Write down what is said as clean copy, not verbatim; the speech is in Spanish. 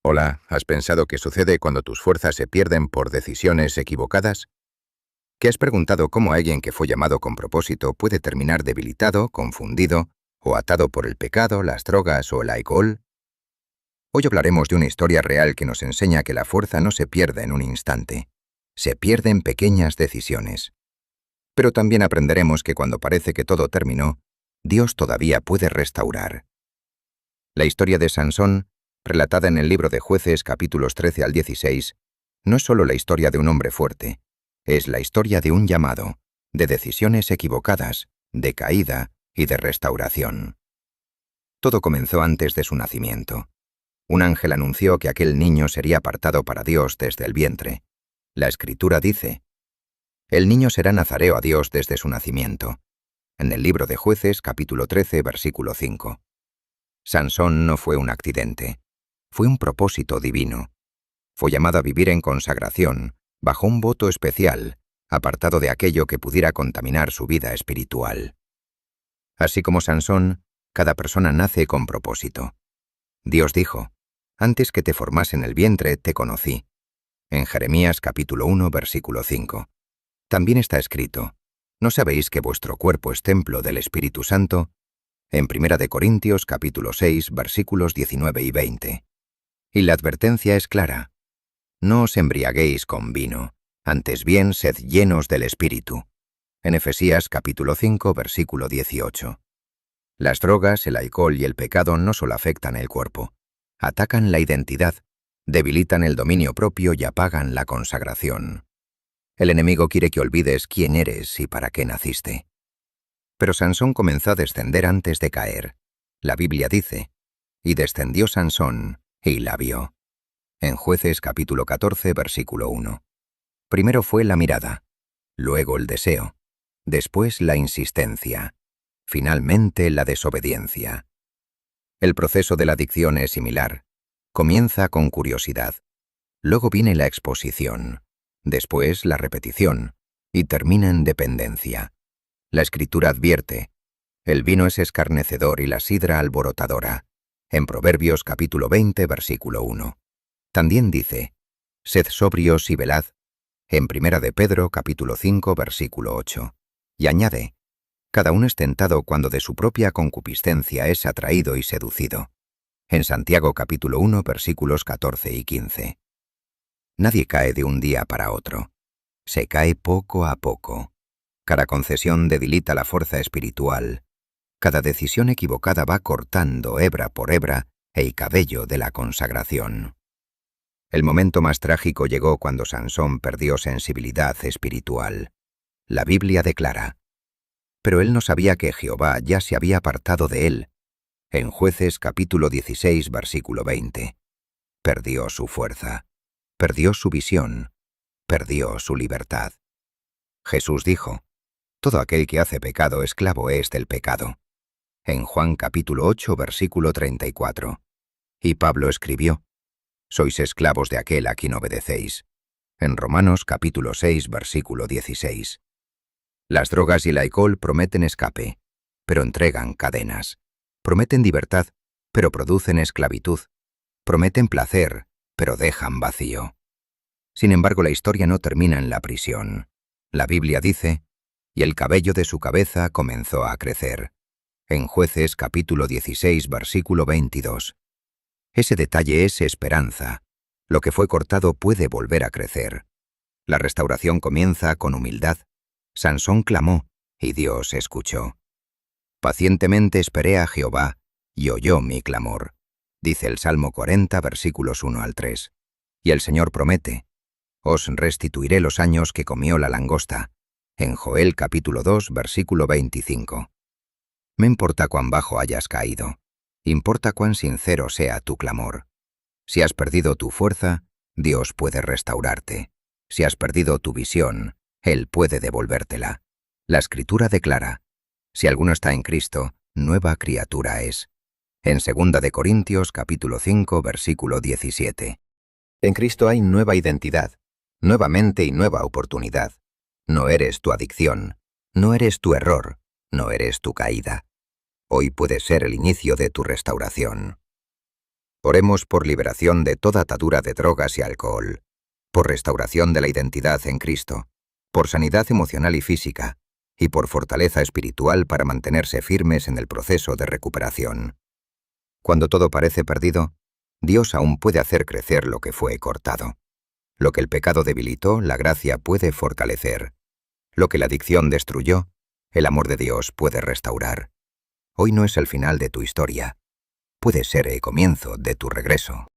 Hola, ¿has pensado qué sucede cuando tus fuerzas se pierden por decisiones equivocadas? ¿Qué has preguntado cómo alguien que fue llamado con propósito puede terminar debilitado, confundido o atado por el pecado, las drogas o el alcohol? Hoy hablaremos de una historia real que nos enseña que la fuerza no se pierde en un instante, se pierde en pequeñas decisiones. Pero también aprenderemos que cuando parece que todo terminó, Dios todavía puede restaurar. La historia de Sansón, relatada en el libro de Jueces capítulos 13 al 16, no es solo la historia de un hombre fuerte, es la historia de un llamado, de decisiones equivocadas, de caída y de restauración. Todo comenzó antes de su nacimiento. Un ángel anunció que aquel niño sería apartado para Dios desde el vientre. La Escritura dice: el niño será nazareo a Dios desde su nacimiento. En el libro de Jueces capítulo 13, versículo 5. Sansón no fue un accidente, fue un propósito divino. Fue llamado a vivir en consagración, bajo un voto especial, apartado de aquello que pudiera contaminar su vida espiritual. Así como Sansón, cada persona nace con propósito. Dios dijo: antes que te formase en el vientre te conocí. En Jeremías capítulo 1, versículo 5. También está escrito: ¿no sabéis que vuestro cuerpo es templo del Espíritu Santo? En 1 Corintios capítulo 6, versículos 19 y 20. Y la advertencia es clara: no os embriaguéis con vino, antes bien sed llenos del Espíritu. En Efesías capítulo 5, versículo 18. Las drogas, el alcohol y el pecado no solo afectan el cuerpo, atacan la identidad, debilitan el dominio propio y apagan la consagración. El enemigo quiere que olvides quién eres y para qué naciste. Pero Sansón comenzó a descender antes de caer. La Biblia dice: y descendió Sansón, y la vio. En Jueces capítulo 14, versículo 1. Primero fue la mirada, luego el deseo, después la insistencia, finalmente la desobediencia. El proceso de la adicción es similar. Comienza con curiosidad, luego viene la exposición, después la repetición, y termina en dependencia. La Escritura advierte: el vino es escarnecedor y la sidra alborotadora. En Proverbios capítulo 20, versículo 1. También dice: sed sobrios y velad. En 1 de Pedro capítulo 5, versículo 8. Y añade: cada uno es tentado cuando de su propia concupiscencia es atraído y seducido. En Santiago capítulo 1, versículos 14 y 15. Nadie cae de un día para otro. Se cae poco a poco. Cada concesión debilita la fuerza espiritual. Cada decisión equivocada va cortando hebra por hebra el cabello de la consagración. El momento más trágico llegó cuando Sansón perdió sensibilidad espiritual. La Biblia declara: pero él no sabía que Jehová ya se había apartado de él. En Jueces capítulo 16, versículo 20. Perdió su fuerza, perdió su visión, perdió su libertad. Jesús dijo: todo aquel que hace pecado esclavo es del pecado. En Juan capítulo 8, versículo 34. Y Pablo escribió: sois esclavos de aquel a quien obedecéis. En Romanos capítulo 6, versículo 16. Las drogas y el alcohol prometen escape, pero entregan cadenas. Prometen libertad, pero producen esclavitud. Prometen placer, pero dejan vacío. Sin embargo, la historia no termina en la prisión. La Biblia dice: y el cabello de su cabeza comenzó a crecer. En Jueces capítulo 16, versículo 22. Ese detalle es esperanza. Lo que fue cortado puede volver a crecer. La restauración comienza con humildad. Sansón clamó, y Dios escuchó. Pacientemente esperé a Jehová, y oyó mi clamor, dice el Salmo 40, versículos 1 al 3. Y el Señor promete: os restituiré los años que comió la langosta. En Joel capítulo 2, versículo 25. Me importa cuán bajo hayas caído. Importa cuán sincero sea tu clamor. Si has perdido tu fuerza, Dios puede restaurarte. Si has perdido tu visión, Él puede devolvértela. La Escritura declara: si alguno está en Cristo, nueva criatura es. En 2 de Corintios capítulo 5, versículo 17. En Cristo hay nueva identidad, nueva mente y nueva oportunidad. No eres tu adicción, no eres tu error, no eres tu caída. Hoy puede ser el inicio de tu restauración. Oremos por liberación de toda atadura de drogas y alcohol, por restauración de la identidad en Cristo, por sanidad emocional y física, y por fortaleza espiritual para mantenerse firmes en el proceso de recuperación. Cuando todo parece perdido, Dios aún puede hacer crecer lo que fue cortado. Lo que el pecado debilitó, la gracia puede fortalecer. Lo que la adicción destruyó, el amor de Dios puede restaurar. Hoy no es el final de tu historia. Puede ser el comienzo de tu regreso.